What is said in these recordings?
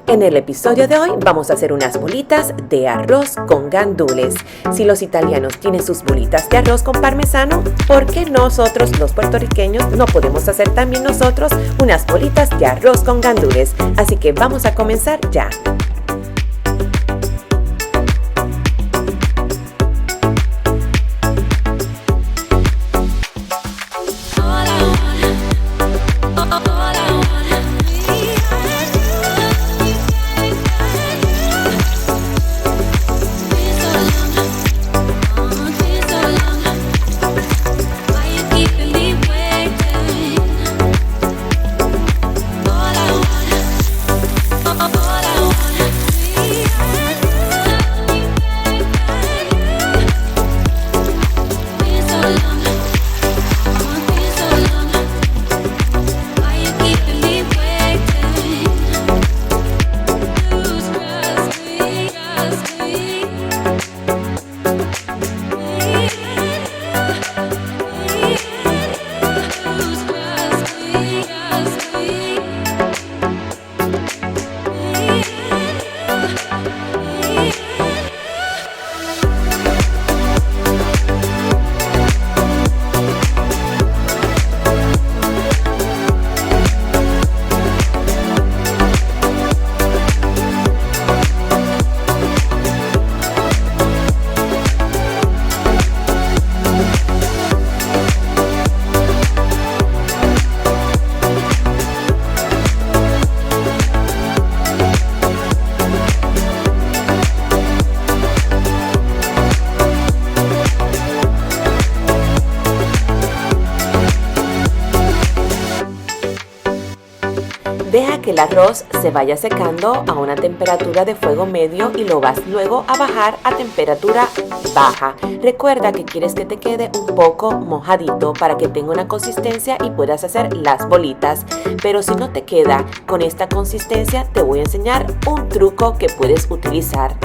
En el episodio de hoy vamos a hacer unas bolitas de arroz con gandules. Si los italianos tienen sus bolitas de arroz con parmesano, ¿por qué nosotros los puertorriqueños no podemos hacer también nosotros unas bolitas de arroz con gandules? Así que vamos a comenzar ya. Deja que el arroz se vaya secando a una temperatura de fuego medio y lo vas luego a bajar a temperatura baja. Recuerda que quieres que te quede un poco mojadito para que tenga una consistencia y puedas hacer las bolitas. Pero si no te queda con esta consistencia, te voy a enseñar un truco que puedes utilizar.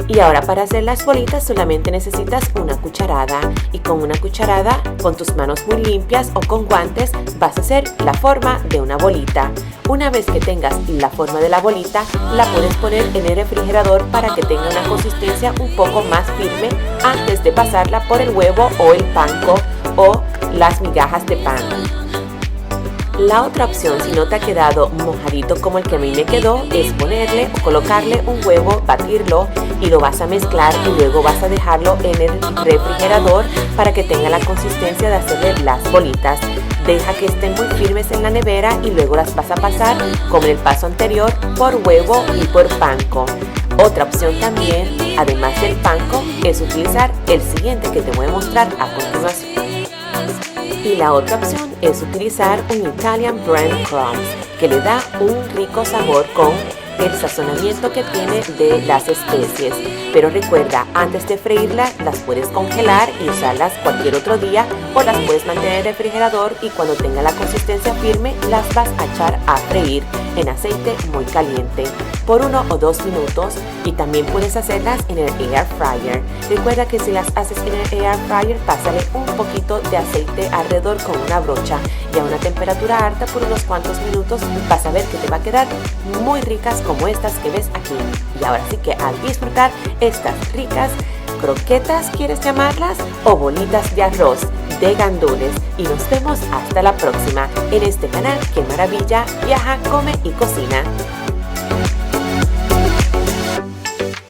Y ahora para hacer las bolitas solamente necesitas una cucharada y con una cucharada, con tus manos muy limpias o con guantes, vas a hacer la forma de una bolita. Una vez que tengas la forma de la bolita, la puedes poner en el refrigerador para que tenga una consistencia un poco más firme antes de pasarla por el huevo o el panko o las migajas de pan. La otra opción, si no te ha quedado mojadito como el que a mí me quedó, es ponerle o colocarle un huevo, batirlo y lo vas a mezclar y luego vas a dejarlo en el refrigerador para que tenga la consistencia de hacerle las bolitas. Deja que estén muy firmes en la nevera y luego las vas a pasar, como en el paso anterior, por huevo y por panko. Otra opción también, además del panko, es utilizar el siguiente que te voy a mostrar a continuación. Y la otra opción es utilizar un Italian breadcrumbs que le da un rico sabor con el sazonamiento que tiene de las especies. Pero recuerda, antes de freírlas las puedes congelar y usarlas cualquier otro día o las puedes mantener en el refrigerador y cuando tenga la consistencia firme las vas a echar a freír en aceite muy caliente por 1 o 2 minutos y también puedes hacerlas en el air fryer. Recuerda que si las haces en el air fryer, pásale un poquito de aceite alrededor con una brocha y a una temperatura alta por unos cuantos minutos vas a ver que te va a quedar muy ricas como estas que ves aquí. Y ahora sí que a disfrutar estas ricas croquetas, ¿quieres llamarlas? O bolitas de arroz de gandules. Y nos vemos hasta la próxima en este canal. ¡Qué maravilla! Viaja, come y cocina.